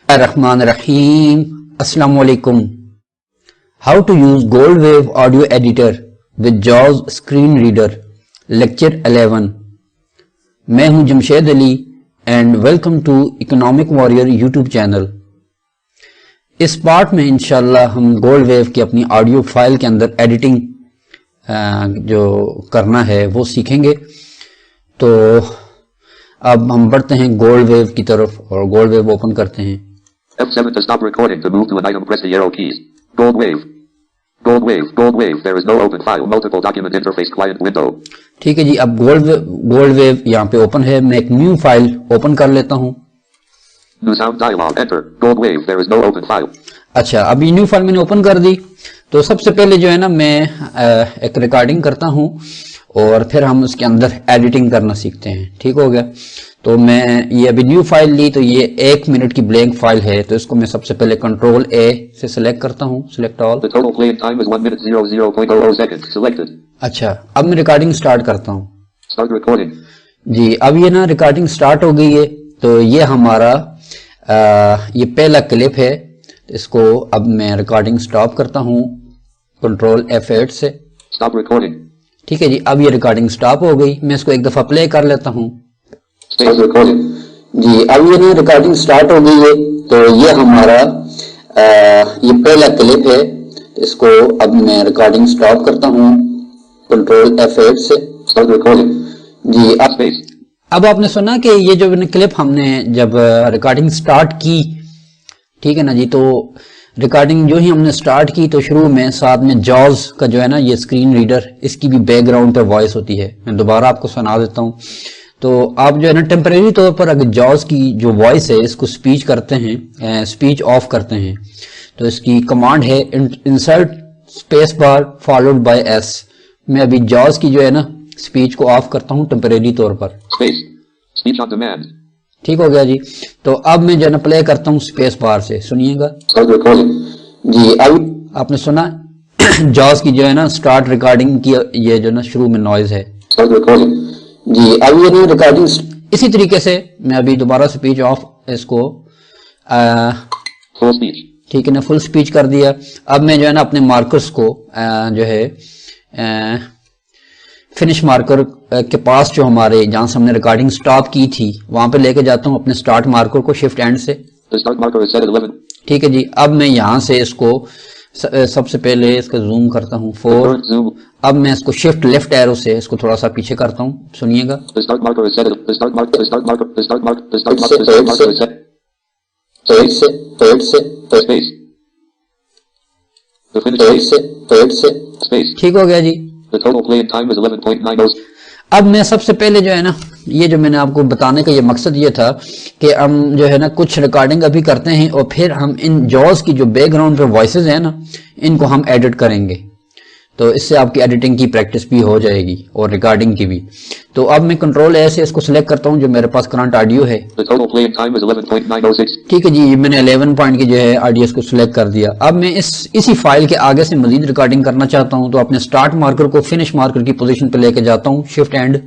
Bismillahirrahmanirrahim. Assalamualaikum. How to use Goldwave audio editor with JAWS screen reader. Lecture 11. मैं हूं Jamshed Ali and welcome to economic warrior YouTube channel. इस part में इंशाल्लाह हम गोल्डवेव की अपनी ऑडियो फाइल के अंदर एडिटिंग जो करना है वो सीखेंगे। तो अब हम बढ़ते हैं गोल्डवेव की तरफ और गोल्डवेव ओपन करते हैं। F7 to stop recording. To move to an item, press the arrow keys. Goldwave. Goldwave. There is no open file. Multiple document interface client window. ठीक है जी, अब गोल्डवेव यहाँ पे ओपन है। मैं एक न्यू फाइल ओपन कर लेता हूँ। New sound dialog. Enter. Goldwave. There is no open file. अच्छा, अब ये न्यू फाइल मैंने ओपन कर दी। तो सबसे पहले जो है ना मैं एक रिकॉर्डिंग करता हूँ और फिर हम उसके अंदर एडिटिंग करना सीखते हैं। ठीक हो गया। तो मैं ये अभी न्यू फाइल ली, तो ये 1 मिनट की ब्लैंक फाइल है। तो इसको मैं सबसे पहले कंट्रोल ए से सिलेक्ट करता हूँ, select all. The total playing time is 1 minute 00.00 seconds. Selected. अच्छा, अब मैं रिकॉर्डिंग स्टार्ट करता हूँ। Start recording. जी, अब ये ना रिकॉर्डिंग स्टार्ट हो गई है। तो ये हमारा ये पहला क्लिप है। इसको अब मैं रिकॉर्डिंग स्टॉप करता हूँ कंट्रोल F8 से। Stop recording. ठीक है जी, अब ये रिकॉर्डिंग स्टॉप हो गई। मैं इसको एक दफा प्ले कर लेता हूँ। Start recording. जी, अब ये ना रिकॉर्डिंग स्टार्ट हो गई है। तो ये हमारा ये पहला क्लिप है। इसको अब मैं रिकॉर्डिंग स्टॉप करता हूँ कंट्रोल F8 से। Start recording. जी, Space. अब आपने सुना कि ये जो क्लिप हमने जब रिकॉर्डिंग स्टार्ट की, ठीक है ना जी, तो रिकॉर्डिंग जो ही हमने स्टार्ट की तो शुरू में साथ में जॉज का जो है ना ये स्क्रीन रीडर, इसकी भी बैकग्राउंड पे वॉइस होती है। मैं दोबारा आपको सुना देता हूँ। तो आप जो है ना टेम्परेरी तौर पर अगर जॉज की जो वॉइस है इसको स्पीच करते हैं, स्पीच ऑफ करते हैं, तो इसकी कमांड है insert space bar followed by S. मैं अभी जॉज की जो है ना स्पीच को ऑफ करता हूँ टेम्परेरी तौर पर। Space. Speech on demand. ठीक हो गया जी। तो अब मैं जो है ना प्ले करता हूँ स्पेस बार से, सुनिएगा। Start recording. जी, अब आपने सुना जॉज की जो है ना स्टार्ट रिकॉर्डिंग की ये जो ना शुरू में नॉइज है। Start recording. जी, अब ये ना रिकॉर्डिंग इसी तरीके से मैं अभी दोबारा स्पीच ऑफ इसको Full speech. ठीक है ना फुल स्पीच कर दिया। अब मैं जो है ना अपने मार्कर्स को जो है फिनिश मार्कर के पास जो हमारे जहां से हमने रिकॉर्डिंग स्टॉप की थी वहां पे लेके जाता हूं अपने स्टार्ट मार्कर को शिफ्ट एंड से। The start marker is set at 11. ठीक है जी, अब मैं यहां से इसको सबसे पहले इसका जूम करता हूं 4। Current zoom. अब मैं इसको शिफ्ट लेफ्ट एरो से इसको थोड़ा सा पीछे करता हूं, सुनिएगा। The start marker is set at the start marker is set. Space. The finish space. ठीक हो गया जी। The total playing time is 11.90. अब मैं सबसे पहले जो है ना ये जो मैंने आपको बताने का ये मकसद ये था कि हम जो है ना कुछ रिकॉर्डिंग अभी करते हैं और फिर हम इन जॉज की जो बैकग्राउंड पे वॉइसेस है ना इनको हम एडिट करेंगे। तो इससे आपकी एडिटिंग की प्रैक्टिस भी हो जाएगी और रिकॉर्डिंग की भी। तो अब मैं कंट्रोल ए से इसको सिलेक्ट करता हूं जो मेरे पास करंट ऑडियो है। The total playing time is 11.906. ठीक है जी, मैंने 11 पॉइंट की जो है ऑडियो को सिलेक्ट कर दिया। अब मैं इसी फाइल के आगे से मजीद रिकॉर्डिंग करना चाहता हूं तो अपने स्टार्ट मार्कर को फिनिश मार्कर की पोजीशन पे लेके जाता हूं shift and.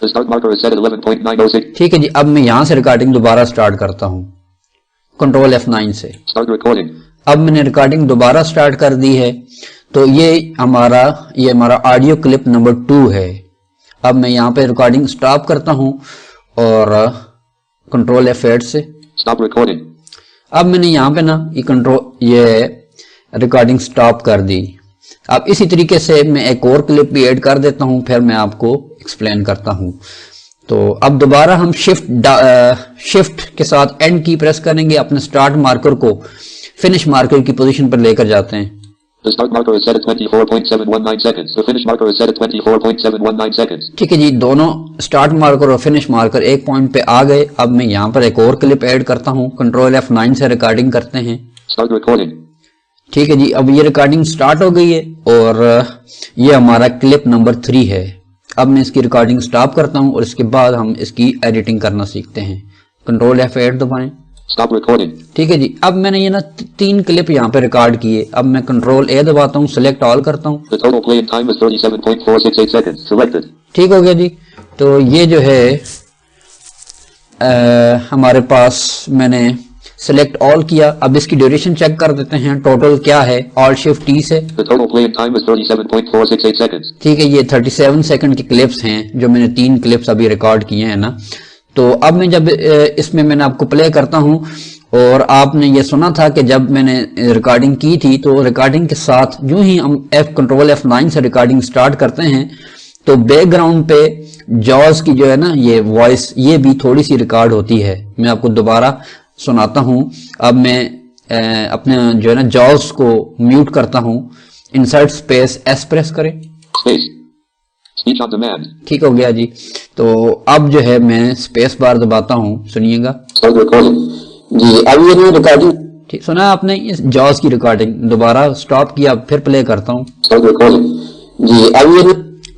The start marker is set at 11.906. ठीक है जी, अब मैं यहां से रिकॉर्डिंग दोबारा स्टार्ट करता हूं कंट्रोल F9 से। Start recording. अब मैंने रिकॉर्डिंग दोबारा स्टार्ट कर दी है। तो ये हमारा ऑडियो क्लिप नंबर 2 है। अब मैं यहाँ पे रिकॉर्डिंग स्टॉप करता हूँ और कंट्रोल F8 से Stop recording. अब मैंने यहाँ पे ना ये रिकॉर्डिंग स्टॉप कर दी। अब इसी तरीके से मैं एक और क्लिप भी ऐड कर देता हूँ, फिर मैं आपको एक्सप्लेन करता हूँ। तो अब दोबारा हम शिफ्ट के साथ एंड की प्रेस करेंगे, अपने स्टार्ट मार्कर को फिनिश मार्कर की पोजीशन पर लेकर जाते हैं। The start marker is set at 24.719 seconds. The finish marker is set at 24.719 seconds. ठीक है जी, दोनों स्टार्ट मार्कर और फिनिश मार्कर एक पॉइंट पे आ गए। अब मैं यहाँ पर एक और क्लिप ऐड करता हूँ, कंट्रोल F9 से रिकॉर्डिंग करते हैं। Start recording. ठीक है जी, अब ये रिकॉर्डिंग स्टार्ट हो गई है और ये हमारा क्लिप नंबर 3 है। अब मैं इसकी रिकॉर्डिंग स्टॉप करता हूँ और इसके बाद हम इसकी एडिटिंग करना सीखते हैं। कंट्रोल F8 दबाएं। Stop recording. ठीक है जी, अब मैंने ये ना 3 क्लिप यहाँ पे रिकॉर्ड किए। अब मैं कंट्रोल ए दबाता हूँ, सिलेक्ट ऑल करता हूँ। The total playing time is 37.468 seconds. Selected. ठीक हो गया जी। तो ये जो है हमारे पास मैंने सेलेक्ट ऑल किया। अब इसकी ड्यूरेशन चेक कर देते हैं, टोटल क्या है, ऑल्ट शिफ्ट टी से। The total playing time is 37.468 seconds. ठीक है, ये 37 सेकंड के क्लिप्स हैं जो मैंने 3 क्लिप्स अभी रिकॉर्ड किए हैं ना। तो अब मैं जब इसमें मैंने आपको प्ले करता हूं, और आपने ये सुना था कि जब मैंने रिकॉर्डिंग की थी तो रिकॉर्डिंग के साथ यूं ही हम कंट्रोल F9 से रिकॉर्डिंग स्टार्ट करते हैं तो बैकग्राउंड पे जॉज की जो है ना ये वॉइस, ये भी थोड़ी सी रिकॉर्ड होती है। मैं आपको दोबारा सुनाता हूं। अब मैं अपने जो है ना जॉज को म्यूट करता हूं। इंसर्ट स्पेस एस प्रेस करें, Space. Speech on demand. ठीक हो गया जी। तो अब जो है मैं स्पेस बार दबाता हूं, सुनिएगा Start recording. जी। अब ये रिकॉर्डिंग ठीक सुना आपने, इस जॉज की रिकॉर्डिंग दोबारा स्टॉप किया, फिर प्ले करता हूं Start recording. जी। अब ये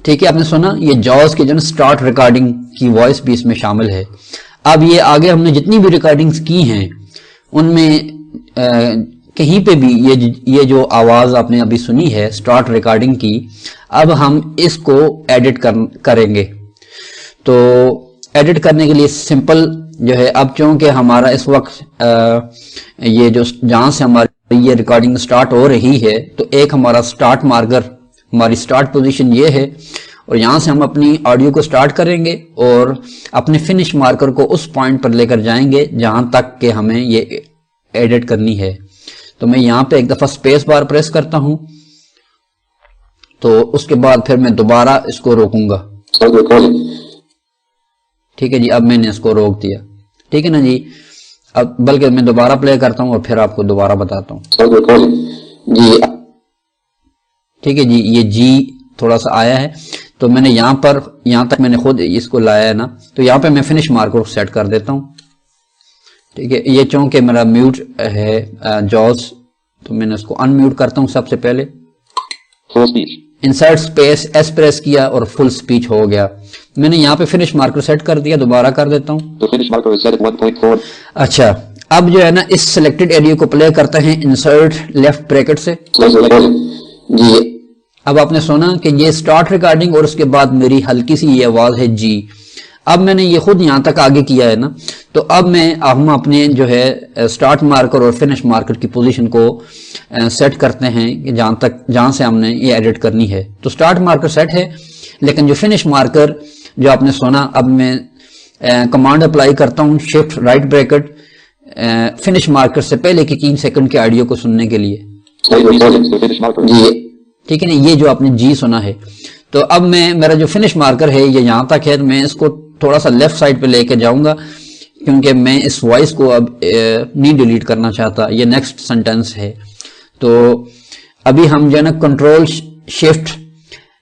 ठीक है, आपने सुना ये जॉज की जो स्टार्ट रिकॉर्डिंग की वॉइस भी इसमें शामिल है। अब ये आगे हमने जितनी भी रिकॉर्डिंग्स की हैं उनमें कहीं पे भी ये जो आवाज आपने अभी सुनी है स्टार्ट रिकॉर्डिंग की, अब हम इसको एडिट करेंगे। तो एडिट करने के लिए सिंपल जो है, अब चूंकि हमारा इस वक्त ये जो जहां से हमारी ये रिकॉर्डिंग स्टार्ट हो रही है, तो एक हमारा स्टार्ट मार्कर, हमारी स्टार्ट पोजीशन ये है, और यहां से हम अपनी ऑडियो को स्टार्ट करेंगे और अपने फिनिश मार्कर को उस पॉइंट पर लेकर जाएंगे जहां तक के हमें ये एडिट करनी है। तो मैं यहां पे एक दफा स्पेस बार प्रेस करता हूं, तो उसके बाद फिर मैं दोबारा इसको रोकूंगा। ठीक है जी, अब मैंने इसको रोक दिया। ठीक है ना जी। अब बल्कि मैं दोबारा प्ले करता हूं और फिर आपको दोबारा बताता हूं जी। ठीक है जी, ये जी थोड़ा सा आया है, तो मैंने यहां तक मैंने खुद इसको लाया है ना, तो यहां पे मैं फिनिश मार्कर सेट कर देता हूं। ठीक है, ये चूंकि मेरा म्यूट है जॉज, तो मैंने इसको अनम्यूट करता हूं सबसे पहले। इंसर्ट स्पेस एस प्रेस किया और फुल स्पीच हो गया। मैंने यहाँ पे फिनिश मार्कर सेट कर दिया, दोबारा कर देता हूँ। अच्छा, अब जो है ना इस सिलेक्टेड एरिया को प्ले करते हैं इंसर्ट लेफ्ट ब्रैकेट से जी। अब आपने सुना कि ये स्टार्ट रिकॉर्डिंग और उसके बाद मेरी हल्की सी ये आवाज है जी। अब मैंने ये खुद यहां तक आगे किया है ना, तो अब हम अपने जो है स्टार्ट मार्कर और फिनिश मार्कर की पोजीशन को सेट करते हैं कि जहां से हमने ये एडिट करनी है। तो स्टार्ट मार्कर सेट है, लेकिन जो फिनिश मार्कर जो आपने सुना, अब मैं कमांड अप्लाई करता हूं shift right bracket finish marker से पहले की 3 सेकंड के ऑडियो को सुनने के लिए जी। ठीक है ना, ये जो आपने जी सुना है, तो अब मेरा जो फिनिश मार्कर है ये यहां तक है, तो मैं इसको थोड़ा सा लेफ्ट साइड पे लेके जाऊंगा क्योंकि मैं इस वॉइस को अब नहीं डिलीट करना चाहता। ये नेक्स्ट सेंटेंस है, तो अभी हम जो है ना कंट्रोल शिफ्ट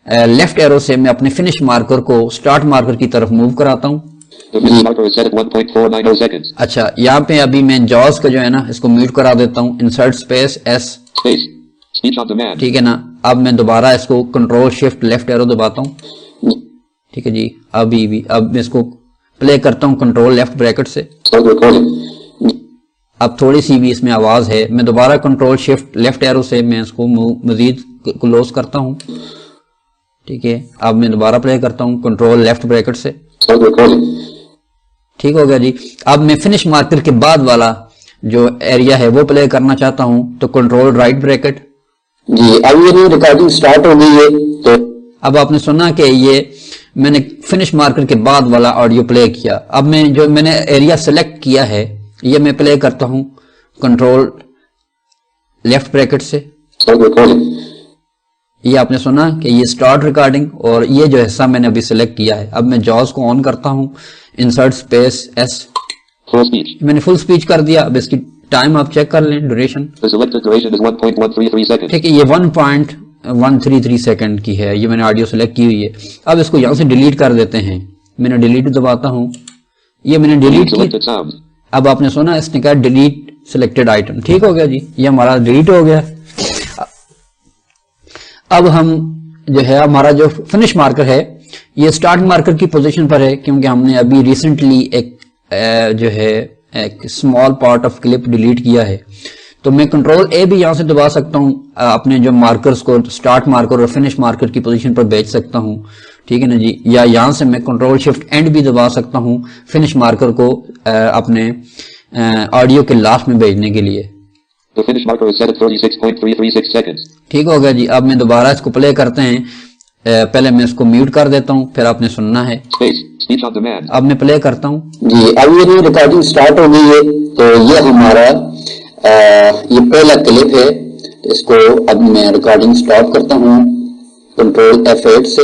लेफ्ट एरो से मैं अपने फिनिश मार्कर को स्टार्ट मार्कर की तरफ मूव कराता हूं। अच्छा, यहाँ पे अभी मैं जॉज का जो है ना इसको म्यूट करा देता हूं। इंसर्ट स्पेस एस, ठीक है ना। अब मैं दोबारा इसको कंट्रोल शिफ्ट लेफ्ट एरो दबाता हूं। ठीक है जी, अब मैं इसको प्ले करता हूं कंट्रोल लेफ्ट ब्रैकेट से। अब थोड़ी सी भी इसमें आवाज है, मैं दोबारा कंट्रोल शिफ्ट लेफ्ट एरो से मैं इसको मजीद क्लोज करता हूं। ठीक है, अब मैं दोबारा प्ले करता हूं कंट्रोल लेफ्ट ब्रैकेट से। ठीक हो गया जी। अब मैं फिनिश मार्कर के बाद वाला जो एरिया है वो प्ले करना चाहता हूं, तो कंट्रोल राइट ब्रैकेट जी। अब ये रिकॉर्डिंग स्टार्ट हो गई है, तो अब आपने सुना कि ये मैंने फिनिश मार्कर के बाद वाला ऑडियो प्ले किया। अब मैंने एरिया सेलेक्ट किया है ये मैं प्ले करता हूं कंट्रोल लेफ्ट ब्रैकेट से। ये आपने सुना कि ये स्टार्ट रिकॉर्डिंग, और ये जो हिस्सा मैंने अभी सिलेक्ट किया है। अब मैं जॉज को ऑन करता हूं, इंसर्ट स्पेस एस, मैंने फुल स्पीच कर दिया। अब इसकी टाइम आप चेक कर लें, ड्यूरेशन ठीक है, ये 1.133 सेकंड की है। ये मैंने ऑडियो सेलेक्ट की हुई है। अब इसको यहां से डिलीट कर देते हैं। मैंने डिलीट दबाता हूं, ये मैंने डिलीट की। अब आपने सुना इसने कहा डिलीट सिलेक्टेड आइटम। ठीक हो गया जी, ये हमारा डिलीट हो गया। अब हम जो है हमारा जो फिनिश मार्कर है ये स्टार्ट मार्कर की पोजीशन पर है, क्योंकि हमने अभी रिसेंटली एक जो है एक small part of clip delete किया है। तो मैं कंट्रोल ए भी यहां से दबा सकता हूं, अपने जो मार्कर्स को स्टार्ट मार्कर और फिनिश मार्कर की पोजीशन पर भेज सकता हूं। ठीक है ना जी, या यहां से मैं कंट्रोल शिफ्ट एंड भी दबा सकता हूं फिनिश मार्कर को अपने ऑडियो के लास्ट में भेजने के लिए। The finish marker is set at 36.336 seconds. ठीक हो गया जी। अब मैं दोबारा इसको प्ले करते हैं। पहले मैं इसको म्यूट कर देता हूँ, फिर आपने सुनना है। Space. Speech on demand. अब मैं प्ले करता हूँ जी। अब ये रिकॉर्डिंग स्टार्ट हो गई है, तो ये हमारा ये पहला क्लिप है। तो इसको अब मैं रिकॉर्डिंग स्टॉप करता हूँ कंट्रोल F8 से।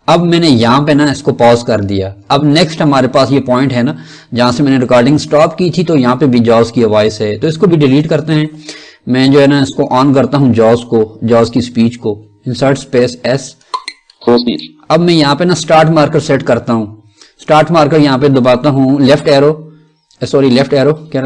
अब मैंने यहाँ पे ना इसको पॉज कर दिया। अब नेक्स्ट हमारे पास ये पॉइंट है ना जहाँ से मैंने रिकॉर्डिंग स्टॉप की थी, तो यहाँ पे भी जॉज की आवाज है, तो इसको भी डिलीट करते हैं। मैं जो है ना इसको ऑन करता हूँ जॉज को, जॉज की स्पीच को, insert space S। Full speech. अब मैं यहाँ पे ना स्टार्ट मार्कर सेट करता हूँ। स्टार्ट मार्कर यहाँ पे दबाता हूँ, लेफ्ट एरो क्या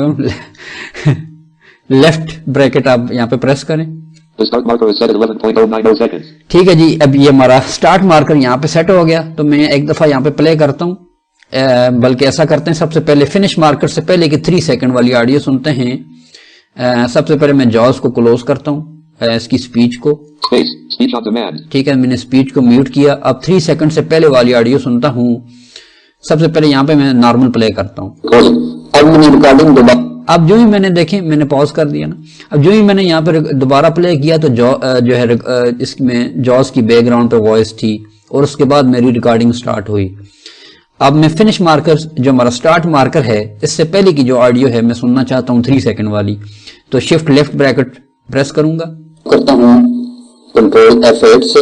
लेफ्ट ब्रैकेट आप यहाँ पे प्रेस करें। The start marker is set at 11.090 seconds. ठीक है जी। अब ये हमारा स्टार्ट मार्कर यहाँ पे सेट हो गया, तो मैं एक दफा यहाँ पे प्ले करता हूँ। बल्कि ऐसा करते हैं, सबसे पहले फिनिश मार्कर से पहले की 3 सेकंड वाली ऑडियो सुनते हैं। सबसे पहले मैं जॉज को क्लोज करता हूँ, इसकी स्पीच को। Space. Speech on demand. ठीक है, मैंने स्पीच को म्यूट किया। अब 3 सेकंड से पहले वाली ऑडियो सुनता हूँ। सबसे पहले यहाँ पे मैं नॉर्मल प्ले करता हूँ। अब मैंने रिकॉर्डिंग दोबारा, अब जो ही मैंने देखें, मैंने पॉज कर दिया ना, अब जो ही मैंने यहाँ पे दोबारा प्ले किया तो जो है इसमें जॉज की बैकग्राउंड पे वॉइस थी और उसके बाद मेरी रिकॉर्डिंग स्टार्ट हुई। अब मैं फिनिश मार्कर, जो हमारा स्टार्ट मार्कर है, इससे पहले की जो ऑडियो है मैं सुनना चाहता हूँ 3 सेकंड वाली, तो शिफ्ट लेफ्ट ब्रैकेट प्रेस करूंगा, करता हूँ कंट्रोल F8 से।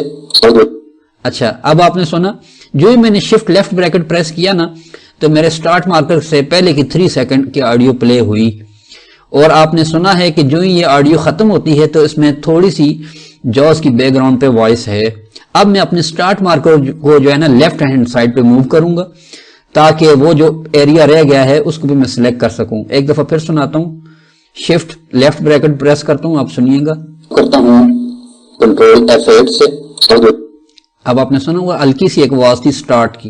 अच्छा, अब आपने सुना, जो ही मैंने शिफ्ट लेफ्ट ब्रैकेट प्रेस किया ना, तो मेरे स्टार्ट मार्कर से पहले की 3 सेकंड की ऑडियो प्ले हुई। और आपने सुना है कि जो ही ये ऑडियो खत्म होती है तो इसमें थोड़ी सी जॉज की बैकग्राउंड पे वॉइस है। अब मैं अपने स्टार्ट मार्कर को जो है ना लेफ्ट हैंड साइड पे मूव करूंगा, ताकि वो जो एरिया रह गया है उसको भी मैं सिलेक्ट कर सकूं। एक दफा फिर सुनाता हूँ, शिफ्ट लेफ्ट ब्रैकेट प्रेस करता हूँ, आप सुनिएगा। करता हूँ कंट्रोल F8 से। अब आपने सुना होगा हल्की सी एक आवाज थी स्टार्ट की।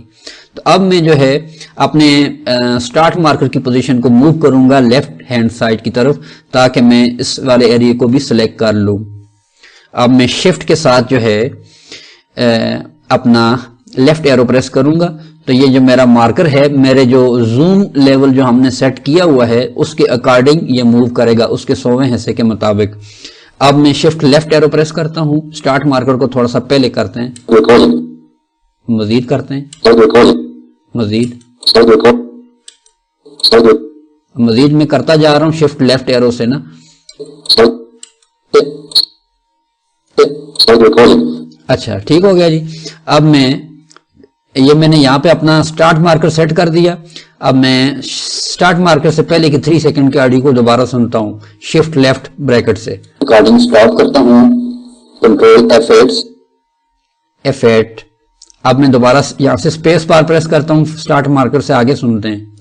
तो अब मैं जो है अपने स्टार्ट मार्कर की पोजीशन को मूव करूंगा लेफ्ट हैंड साइड की तरफ, ताकि मैं इस वाले एरिया को भी सिलेक्ट कर लूं। अब मैं शिफ्ट के साथ जो है अपना लेफ्ट एरो प्रेस करूंगा, तो ये जो मेरा मार्कर है, मेरे जो जूम लेवल जो हमने सेट किया हुआ है उसके अकॉर्डिंग ये मूव करेगा, उसके 100वें हिस्से के मुताबिक। अब मैं शिफ्ट लेफ्ट एरो प्रेस करता हूं, स्टार्ट मार्कर को थोड़ा सा पहले करते हैं, मजीद करते हैं, मजीद मैं करता जा रहा हूं शिफ्ट लेफ्ट एरो से ना। अच्छा, ठीक हो गया जी। अब मैंने यहाँ पे अपना स्टार्ट मार्कर सेट कर दिया। अब मैं स्टार्ट मार्कर से पहले की 3 सेकंड की ऑडियो को दोबारा सुनता हूँ शिफ्ट लेफ्ट ब्रैकेट से। रिकॉर्डिंग स्टॉप करता हूँ कंट्रोल F8। अब मैं दोबारा यहाँ से स्पेस बार प्रेस करता हूँ, स्टार्ट मार्कर से आगे सुनते हैं।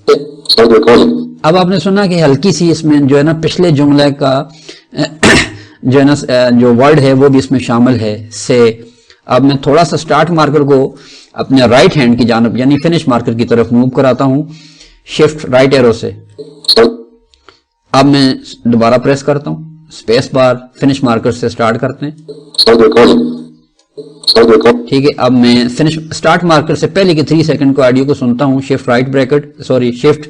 अब आपने सुना कि हल्की सी इसमें जो है ना पिछले जुमले का जो है ना जो वर्ड है वो भी इसमें शामिल है, से। अब मैं थोड़ा सा स्टार्ट मार्कर को अपने राइट हैंड की जानब यानी फिनिश मार्कर की तरफ मूव कराता हूँ शिफ्ट राइट एरो से। अब मैं दोबारा प्रेस करता हूँ स्पेस बार, फिनिश मार्कर से स्टार्ट करते हैं। ठीक है, अब मैं फिनिश स्टार्ट मार्कर से पहले की 3 सेकंड को ऑडियो को सुनता हूँ shift shift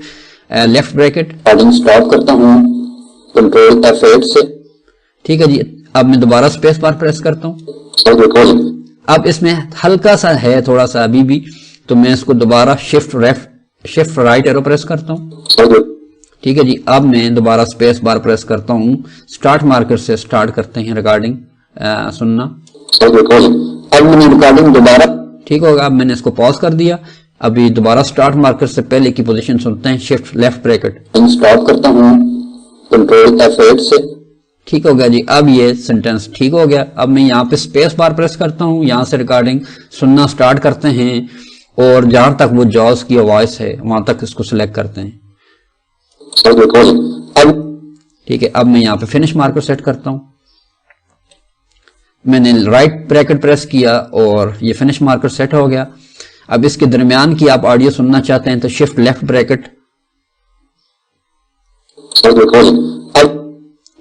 left bracket. Stop करता हूँ कंट्रोल F8 से। ठीक है जी। अब मैं दोबारा स्पेस बार प्रेस करता हूँ। अब इसमें हल्का सा है थोड़ा सा अभी भी, तो मैं इसको दोबारा शिफ्ट राइट एरो प्रेस करता हूँ। ठीक है जी। अब मैं दोबारा स्पेस बार प्रेस करता हूँ, स्टार्ट मार्कर से स्टार्ट करते हैं रिकॉर्डिंग सुनना। अब मैंने रिकॉर्डिंग दोबारा, ठीक होगा। अब मैंने इसको पॉज कर दिया। अभी दोबारा स्टार्ट मार्कर से पहले की पोजीशन सुनते हैं शिफ्ट लेफ्ट ब्रैकेट। स्टॉप करता हूँ कंट्रोल F8 से। ठीक हो गया जी। अब ये सेंटेंस ठीक हो गया। अब मैं यहाँ पे स्पेस बार प्रेस करता हूँ, यहाँ से रिकॉर्डिंग सुनना स्टार्ट करते हैं और जहां तक वो जॉज की आवाज है वहां तक इसको सिलेक्ट करते हैं। ठीक है, अब मैं यहाँ पे फिनिश मार्कर सेट करता हूँ। मैंने राइट ब्रैकेट प्रेस किया और ये फिनिश मार्कर सेट हो गया। अब इसके दरमियान की आप ऑडियो सुनना चाहते हैं तो शिफ्ट लेफ्ट ब्रैकेट।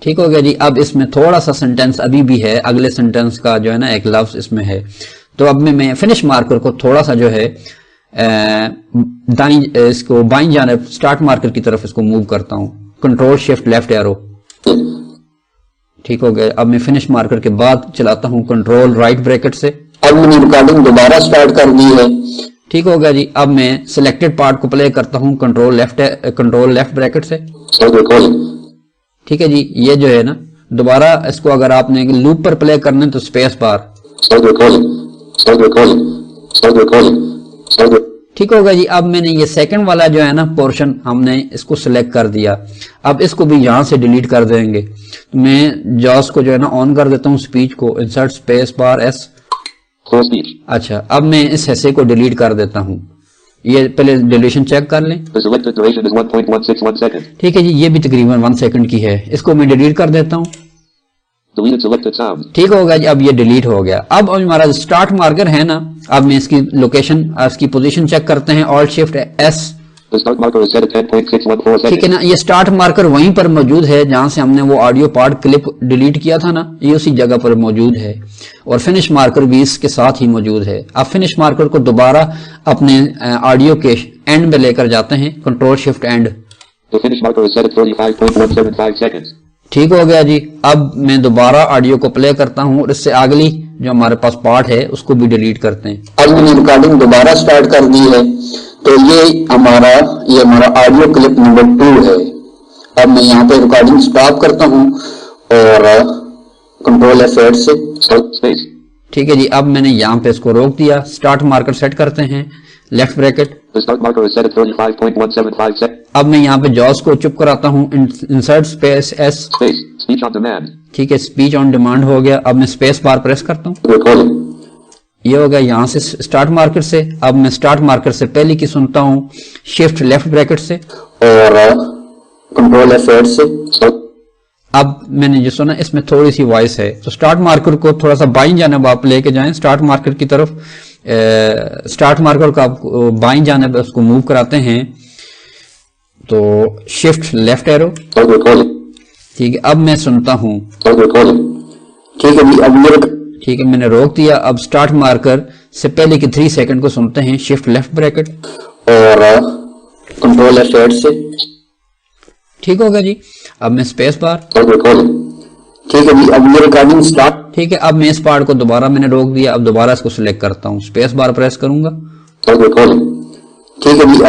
ठीक हो गया जी। अब इसमें थोड़ा सा सेंटेंस अभी भी है, अगले सेंटेंस का जो है ना एक लफ्ज इसमें है, तो अब मैं फिनिश मार्कर को थोड़ा सा जो है दाई इसको बाईं जानिब स्टार्ट मार्कर की तरफ इसको मूव करता हूं, कंट्रोल शिफ्ट लेफ्ट एरो, ठीक हो गया। अब मैं फिनिश मार्कर के बाद चलाता हूं कंट्रोल राइट ब्रैकेट से। अब मैंने रिकॉर्डिंग दोबारा स्टार्ट कर दी है, ठीक हो गया जी। अब मैं सिलेक्टेड पार्ट को प्ले करता हूं कंट्रोल लेफ्ट ब्रैकेट से, ठीक है जी। ये जो है ना, दोबारा इसको अगर आपने लूप पर प्ले करना है तो स्पेस बार, ठीक होगा जी। अब मैंने ये सेकंड वाला जो है ना पोर्शन हमने इसको सिलेक्ट कर दिया। अब इसको भी यहां से डिलीट कर देंगे। तो मैं जॉस को जो है ना ऑन कर देता हूं, स्पीच को इंसर्ट स्पेस बार एस। अच्छा, अब मैं इस हिस्से को डिलीट कर देता हूं। ये पहले डिलीशन चेक कर लें, ठीक है जी। ये भी तकरीबन 1 सेकंड की है। इसको मैं डिलीट कर देता हूं, ठीक होगा जी। अब ये डिलीट हो गया। अब हमारा स्टार्ट मार्कर है ना, अब मैं इसकी लोकेशन, इसकी पोजीशन चेक करते हैं, ऑल्ट शिफ्ट एस, ठीक है ना। ये स्टार्ट मार्कर वहीं पर मौजूद है जहां से हमने वो ऑडियो पार्ट क्लिप डिलीट किया था ना, ये उसी जगह पर मौजूद है। और फिनिश मार्कर भी इसके साथ ही मौजूद है। अब फिनिश मार्कर को दोबारा अपने ऑडियो के एंड में लेकर जाते हैं, कंट्रोल शिफ्ट एंड, ठीक हो गया जी। अब मैं दोबारा ऑडियो को प्ले करता हूं और इससे अगली जो हमारे पास पार्ट है उसको भी डिलीट करते हैं। अब मैंने रिकॉर्डिंग दोबारा स्टार्ट कर दी है, तो ये हमारा ऑडियो क्लिप नंबर 2 है। अब मैं यहाँ पे रिकॉर्डिंग स्टॉप करता हूँ और कंट्रोल F8 से, ठीक है जी। अब मैंने यहाँ पे इसको रोक दिया, स्टार्ट मार्कर सेट करते हैं, लेफ्ट ब्रैकेट। अब मैं यहाँ पे जॉस को चुप कराता हूँ, इंसर्ट स्पेस एस, ठीक है, स्पीच ऑन डिमांड हो गया। अब मैं स्पेस बार प्रेस करता हूँ, ये हो गया यहाँ से स्टार्ट मार्कर से। अब मैं स्टार्ट मार्कर से पहले की सुनता हूँ, शिफ्ट लेफ्ट ब्रैकेट से और कंट्रोल F8 से। अब मैंने जो सुना इसमें थोड़ी सी वॉइस है, तो स्टार्ट मार्कर को थोड़ा सा बाईं जानिब आप लेके जाएं, स्टार्ट मार्कर की तरफ। स्टार्ट मार्कर को आप बाईं जानिब उसको मूव कराते हैं, तो शिफ्ट लेफ्ट एरो, ठीक है। अब मैं सुनता हूँ, ठीक है जी। अब मेरे, ठीक है, मैंने रोक दिया। अब स्टार्ट मार्कर से पहले के 3 सेकंड को सुनते हैं, शिफ्ट लेफ्ट ब्रैकेट और कंट्रोल F8 से, ठीक होगा जी। अब मैं स्पेस बार, ठीक है जी। अब ये रिकॉर्डिंग स्टार्ट, ठीक है। अब मैं इस पार्ट को दोबारा मैंने रोक दिया, अब दोबारा इसको सिलेक्ट करता हूँ, स्पेस बार प्रेस करूंगा, ठीक है जी।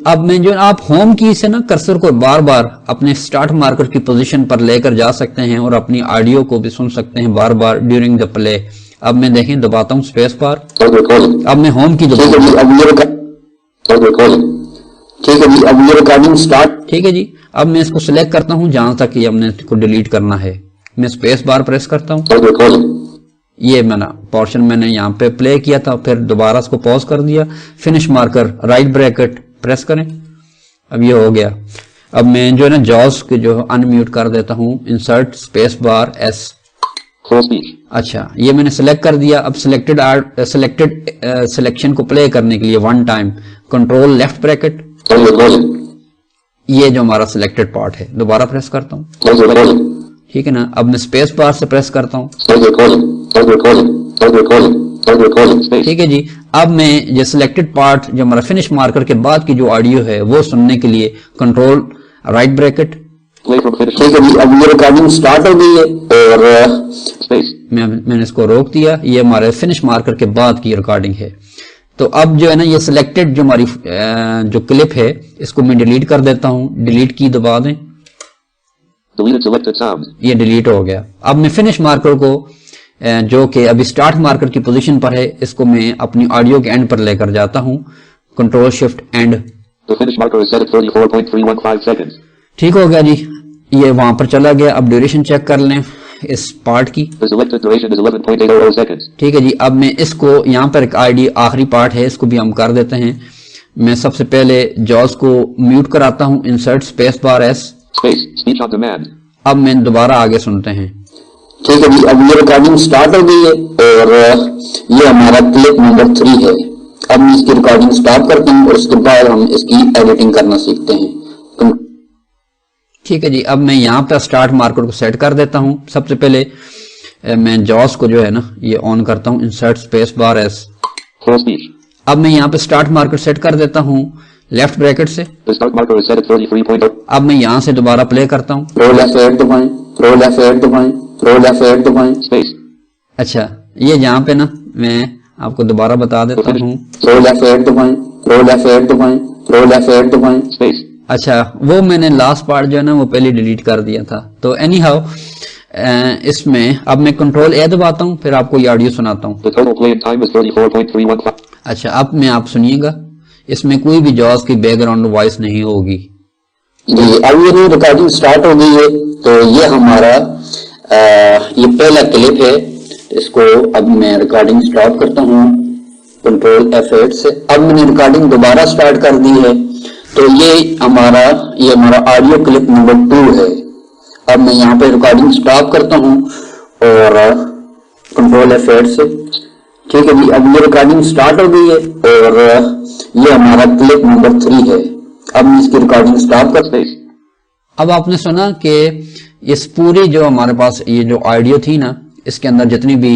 अब मैं जो आप होम की से ना कर्सर को बार बार अपने स्टार्ट मार्कर की पोजीशन पर लेकर जा सकते हैं और अपनी ऑडियो को भी सुन सकते हैं बार बार ड्यूरिंग द प्ले। अब मैं देखें दबाता हूँ स्पेस बार, अब मैं होम की ठीक है जी। अब ये ठीक है जी। अब ये रिकॉर्डिंग स्टार्ट, ठीक है जी। अब मैं इसको सिलेक्ट करता हूं जहां तक ये हमने इसको डिलीट करना है, मैं स्पेस बार प्रेस करता हूं। ये मैंने पोर्शन मैंने यहाँ पे प्ले किया था, फिर दोबारा इसको पॉज कर दिया, finish marker right bracket press करें, अब ये हो गया। अब मैं जो है ना जॉस के जो अनम्यूट कर देता हूं, इंसर्ट स्पेस बार एस, अच्छा ये मैंने सिलेक्ट कर दिया। अब सिलेक्शन को प्ले करने के लिए 1 टाइम कंट्रोल लेफ्ट ब्रैकेट, ये जो हमारा सिलेक्टेड पार्ट है, दोबारा प्रेस करता हूँ, ठीक है ना। अब मैं स्पेस बार से प्रेस करता हूँ, ठीक है जी। अब मैं ये सिलेक्टेड पार्ट जो हमारा फिनिश मार्कर के बाद की जो ऑडियो है वो सुनने के लिए कंट्रोल राइट ब्रैकेट, ठीक है जी। अब ये रिकॉर्डिंग स्टार्ट हो गई है और मैंने इसको रोक दिया, ये हमारे फिनिश मार्कर के बाद की रिकॉर्डिंग है। तो अब जो है ना ये सिलेक्टेड जो हमारी जो क्लिप है इसको मैं डिलीट कर देता हूं, डिलीट की दबा दें, ये डिलीट हो गया। अब मैं फिनिश मार्कर को जो कि अभी स्टार्ट मार्कर की पोजीशन पर है, इसको मैं अपनी ऑडियो के एंड पर लेकर जाता हूं, कंट्रोल शिफ्ट एंड, ठीक हो गया जी, ये वहां पर चला गया। अब ड्यूरेशन चेक कर लें इस पार्ट की, ठीक है जी। अब मैं इसको यहाँ पर एक आखिरी पार्ट है, इसको भी हम कर देते हैं। मैं सबसे पहले जॉस को म्यूट कराता हूँ, इंसर्ट स्पेस बार एस, अब मैं दोबारा आगे सुनते हैं, ठीक है जी। अब ये रिकॉर्डिंग स्टार्ट हो गई है और ये हमारा क्लिप नंबर 3 है। अब मैं इसकी रिकॉर्डिंग स्टॉप करते हैं और उसके बाद हम इसकी एडिटिंग करना सीखते हैं, ठीक है जी। अब मैं यहाँ पर स्टार्ट मार्कर को सेट कर देता हूँ। सबसे पहले मैं जॉस को जो है ना ये ऑन करता हूँ, इंसर्ट स्पेस बार एस, अब मैं यहाँ पे स्टार्ट मार्कर सेट कर देता हूँ लेफ्ट ब्रैकेट से। The start marker is set at 33.0. अब मैं यहाँ से दोबारा प्ले करता हूँ। कंट्रोल F8 दबाएं, कंट्रोल F8 दबाएं, कंट्रोल F8 दबाएं, Space. अच्छा, ये यहाँ पे ना मैं आपको दोबारा बता देता हूँ। कंट्रोल F8 दबाएं, कंट्रोल F8 दबाएं, कंट्रोल F8 दबाएं, Space. अच्छा, वो मैंने लास्ट पार्ट जो है ना वो पहले डिलीट कर दिया था। तो एनी हाउ इसमें अब मैं कंट्रोल ए दबाता हूँ, फिर आपको ये ऑडियो सुनाता हूँ। The total play in time is 34.315. अच्छा, अब मैं आप सुनिएगा, इसमें कोई भी जॉज की बैकग्राउंड वॉइस नहीं होगी। जी अब ये रिकॉर्डिंग स्टार्ट हो गई है। तो ये हमारा ये पहला क्लिप है। इसको अब मैं रिकॉर्डिंग स्टॉप करता हूँ कंट्रोल F8 से। अब मैंने रिकॉर्डिंग दोबारा स्टार्ट कर दी है। तो ये हमारा ऑडियो क्लिप नंबर 2 है। अब मैं यहाँ पे रिकॉर्डिंग स्टॉप करता हूँ और कंट्रोल F8 से, ठीक है जी। अब ये रिकॉर्डिंग स्टार्ट हो गई है और ये हमारा क्लिप नंबर 3 है। अब मैं इसकी रिकॉर्डिंग स्टॉप कर। Space. अब आपने सुना कि इस पूरी जो हमारे पास ये जो ऑडियो थी ना, इसके अंदर जितनी भी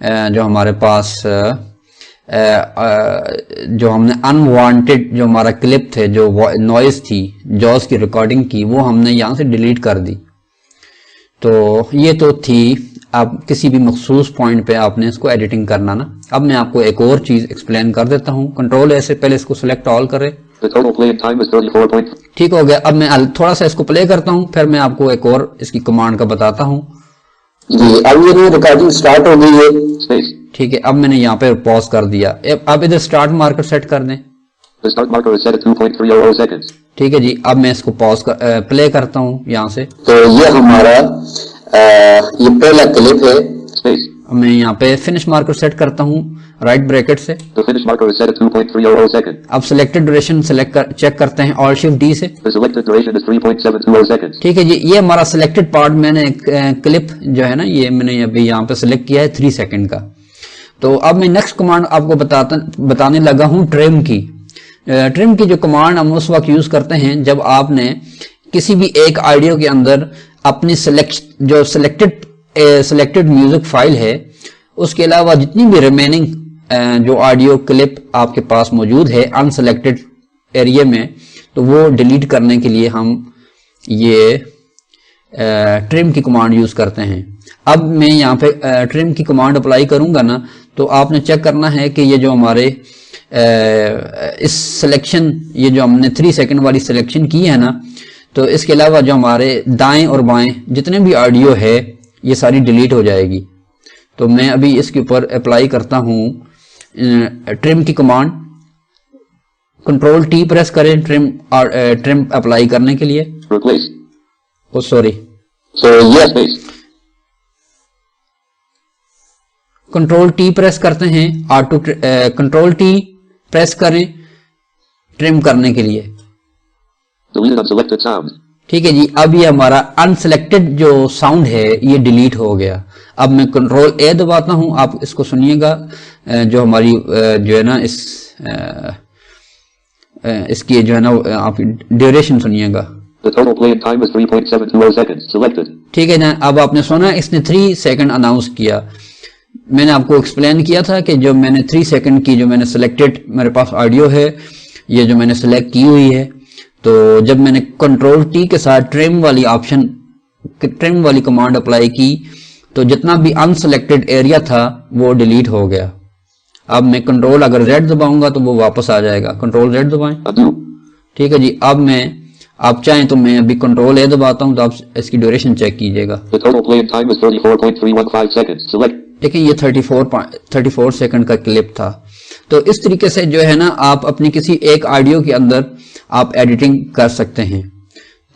जो हमारे पास जो हमने अनवांटेड जो हमारा क्लिप थे, जो नॉइज थी जॉज की रिकॉर्डिंग की, वो हमने यहाँ से डिलीट कर दी। तो ये तो थी, आप किसी भी मखसूस पॉइंट पे आपने इसको एडिटिंग करना ना। अब मैं आपको एक और चीज एक्सप्लेन कर देता हूँ। कंट्रोल ऐसे पहले इसको सिलेक्ट ऑल करें। The total play in time is 34. ठीक हो गया। अब मैं थोड़ा सा इसको प्ले करता हूँ, फिर मैं आपको एक और इसकी कमांड का बताता हूँ। जी अब ये रिकॉर्डिंग स्टार्ट हो गई है। Space. ठीक है, अब मैंने यहाँ पे पॉज कर दिया। अब इधर स्टार्ट मार्कर सेट कर दें। The start marker is set at 2.300 seconds. ठीक है जी, अब मैं इसको पॉज प्ले करता हूँ यहाँ से। तो ये हमारा ये पहला क्लिप है। Space. अब मैं यहाँ पे फिनिश मार्कर सेट करता हूँ राइट ब्रैकेट से। The finish marker is set at 2.300 seconds. अब सिलेक्टेड ड्यूरेशन चेक करते हैं Alt Shift D से। The selected duration is 3.720 seconds. ठीक है जी, ये हमारा सिलेक्टेड पार्ट मैंने क्लिप जो है ना, ये मैंने अभी यहाँ पे सिलेक्ट किया है 3 सेकंड का। तो अब मैं नेक्स्ट कमांड आपको बताने लगा हूँ ट्रिम की। ट्रिम की जो कमांड हम उस वक्त यूज करते हैं जब आपने किसी भी एक ऑडियो के अंदर अपनी सिलेक्टेड म्यूजिक फाइल है, उसके अलावा जितनी भी रिमेनिंग जो ऑडियो क्लिप आपके पास मौजूद है अनसेलेक्टेड एरिया में, तो वो डिलीट करने के लिए हम ये ट्रिम की कमांड यूज करते हैं। अब मैं यहाँ पे ट्रिम की कमांड अप्लाई करूंगा ना, तो आपने चेक करना है कि ये जो हमारे इस सिलेक्शन, ये जो हमने 3 सेकंड वाली सिलेक्शन की है ना, तो इसके अलावा जो हमारे दाएं और बाएं जितने भी ऑडियो है ये सारी डिलीट हो जाएगी। तो मैं अभी इसके ऊपर अप्लाई करता हूँ ट्रिम की कमांड। कंट्रोल T प्रेस करें ट्रिम अप्लाई करने के लिए। Replace. ओ सॉरी, तो ये Space. कंट्रोल T प्रेस करते हैं कंट्रोल T प्रेस करें ट्रिम करने के लिए। Deleted unselected sound. ठीक है जी, अब ये हमारा अनसेलेक्टेड जो साउंड है ये डिलीट हो गया। अब मैं कंट्रोल A दबाता हूं, आप इसको सुनिएगा। जो हमारी जो है ना इसकी जो है ना आप ड्यूरेशन सुनिएगा। The total play in time is 3.720 seconds. Selected. ठीक है ना, अब आपने सुना इसने 3 सेकंड अनाउंस किया। मैंने आपको एक्सप्लेन किया था कि जो मैंने 3 सेकंड की जो मैंने सिलेक्टेड मेरे पास ऑडियो है, ये जो मैंने सिलेक्ट की हुई है, तो जब मैंने कंट्रोल T के साथ ट्रिम वाली कमांड अप्लाई की, तो जितना भी अनसेलेक्टेड एरिया था वो डिलीट हो गया। अब मैं कंट्रोल अगर Z दबाऊंगा तो वो वापस आ जाएगा। कंट्रोल Z दबाएं। Undo. ठीक है जी, अब आप चाहें तो मैं अभी कंट्रोल A दबाता हूं, तो आप इसकी ड्यूरेशन चेक कीजिएगा। The total play in time is 34.315 seconds. Select. देखिए ये 34 सेकंड का क्लिप था। तो इस तरीके से जो है ना आप अपनी किसी एक ऑडियो के अंदर आप एडिटिंग कर सकते हैं।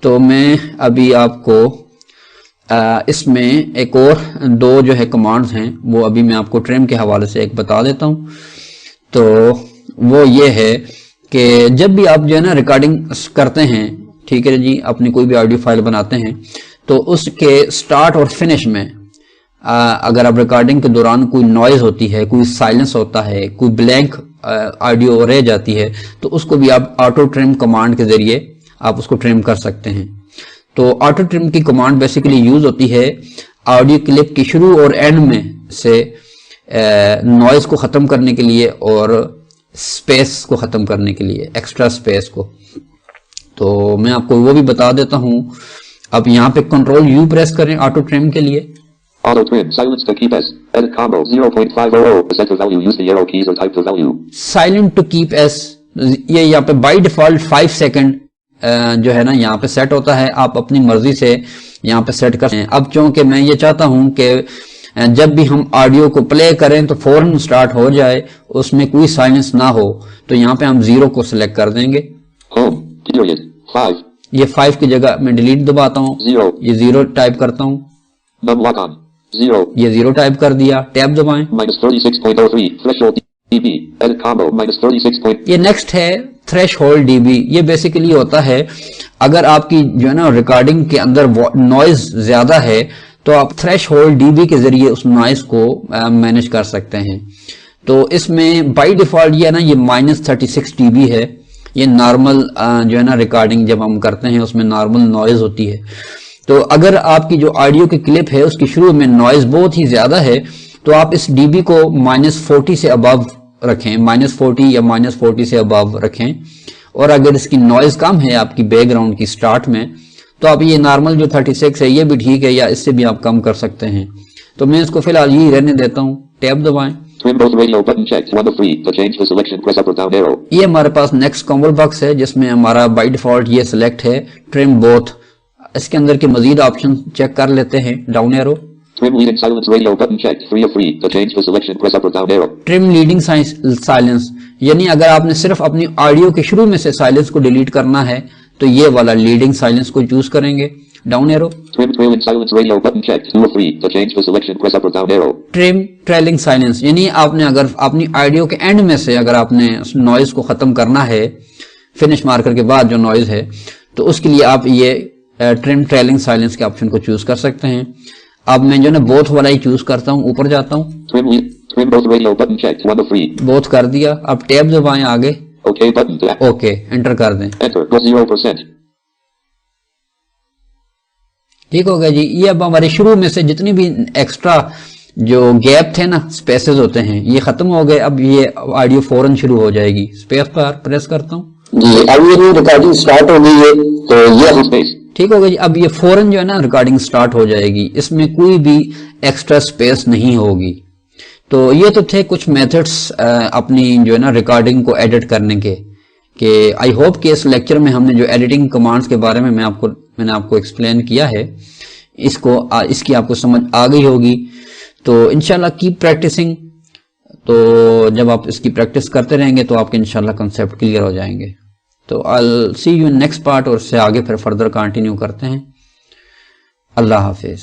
तो मैं अभी आपको इसमें एक और 2 जो है कमांड्स हैं, वो अभी मैं आपको ट्रिम के हवाले से एक बता देता हूं। तो वो ये है कि जब भी आप जो है ना रिकॉर्डिंग करते हैं, ठीक है जी, अपनी कोई भी ऑडियो फाइल बनाते हैं, तो उसके स्टार्ट और फिनिश में अगर आप रिकॉर्डिंग के दौरान कोई नॉइज होती है, कोई साइलेंस होता है, कोई ब्लैंक ऑडियो रह जाती है, तो उसको भी आप ऑटो ट्रिम कमांड के जरिए आप उसको ट्रिम कर सकते हैं। तो ऑटो ट्रिम की कमांड बेसिकली यूज होती है ऑडियो क्लिप की शुरू और एंड में से नॉइज को खत्म करने के लिए और स्पेस को ख़त्म करने के लिए, एक्स्ट्रा स्पेस को। तो मैं आपको वो भी बता देता हूँ। अब यहाँ पे कंट्रोल यू प्रेस करें ऑटो ट्रिम के लिए। Auto trim. Silence to keep S. Edit combo 0.500. Set the value. Use the arrow keys or type the value. Silent to keep S, ये यहाँ पे बाय डिफॉल्ट 5 सेकंड जो है ना यहाँ पे सेट होता है। आप अपनी मर्जी से यहाँ पे सेट कर सकते हैं। अब चूंकि मैं ये चाहता हूँ कि जब भी हम ऑडियो को प्ले करें तो फौरन स्टार्ट हो जाए, उसमें कोई साइलेंस ना हो, तो यहाँ पे हम 0 को सिलेक्ट कर देंगे। Home. Period. 5. ये 5 की जगह मैं डिलीट दबाता हूँ, 0. ये 0 टाइप करता हूँ, Num lock on. 0. ये 0 टाइप कर दिया, टैब दबाएं। Minus 36.03. Threshold dB. Edit combo minus 36. ये नेक्स्ट है थ्रेश होल्ड डीबी। ये बेसिकली होता है अगर आपकी जो है ना रिकॉर्डिंग के अंदर नॉइज ज्यादा है तो आप थ्रेश होल्ड डीबी के जरिए उस नॉइज को मैनेज कर सकते हैं। तो इसमें बाय डिफॉल्ट ये ना ये -36 dB है। ये नॉर्मल जो है ना रिकॉर्डिंग जब हम करते हैं उसमें नॉर्मल नॉइज होती है। तो अगर आपकी जो ऑडियो की क्लिप है उसकी शुरू में नॉइज बहुत ही ज्यादा है तो आप इस डीबी को -40 से अबव रखें, -40 या -40 से अबव रखें। और अगर इसकी नॉइज कम है आपकी बैकग्राउंड की स्टार्ट में तो आप ये नॉर्मल जो 36 है ये भी ठीक है, या इससे भी आप कम कर सकते हैं। तो मैं इसको फिलहाल यही रहने देता हूँ। टैब दबाएं। Trim both radio button checked. 1 of 3. To change the selection, press up or down arrow. ये हमारे पास नेक्स्ट कॉम्बो बॉक्स है जिसमें हमारा बाय डिफॉल्ट ये सिलेक्ट है ट्रिम बोथ। इसके अंदर के मजीद ऑप्शन चेक कर लेते हैं। Down arrow. Trim leading silence radio button checked. 3 of 3. To change the selection, press up or down arrow. Trim leading silence, यानी अगर आपने सिर्फ अपनी ऑडियो के शुरू में से साइलेंस को डिलीट करना है तो ये वाला लीडिंग साइलेंस को चूज करेंगे। Down arrow. Trim trailing silence radio button checked. 2 of 3. To change the selection, press up or down arrow. Trim trailing silence, यानी आपने अगर अपनी ऑडियो के एंड में से अगर आपने नॉइज को खत्म करना है, फिनिश मार्कर के बाद जो नॉइज है, तो उसके लिए आप ये ट्रिम ट्रेलिंग साइलेंस के ऑप्शन को चूज कर सकते हैं। अब मैं जो ना बोथ वाला ही चूज करता हूँ, ऊपर जाता हूँ। Trim both radio button checked. 1 of 3. Both कर दिया। अब टैब दबाएं आगे। OK button. ओके एंटर कर दें। Enter. Go 0%. ठीक हो गया जी। ये अब हमारे शुरू में से जितनी भी एक्स्ट्रा जो गैप थे ना, स्पेसेस होते हैं, ये खत्म हो गए। अब ये ऑडियो फौरन शुरू हो जाएगी। स्पेस पर प्रेस करता हूँ जी। अब ये रिकॉर्डिंग स्टार्ट हो गई है तो ये Space. ठीक हो गया जी। अब ये फौरन जो है ना रिकॉर्डिंग स्टार्ट हो जाएगी, इसमें कोई भी एक्स्ट्रा स्पेस नहीं होगी। तो ये तो थे कुछ मेथड्स अपनी जो है ना रिकॉर्डिंग को एडिट करने के। कि आई होप कि इस लेक्चर में हमने जो एडिटिंग कमांड्स के बारे में मैंने आपको एक्सप्लेन किया है, इसकी आपको समझ आ गई होगी। तो इंशाल्लाह कीप प्रैक्टिसिंग। तो जब आप इसकी प्रैक्टिस करते रहेंगे तो आपके इंशाल्लाह कंसेप्ट क्लियर हो जाएंगे। तो आई सी यू इन नेक्स्ट पार्ट, और इससे आगे फिर फर्दर कंटिन्यू करते हैं। अल्लाह हाफिज।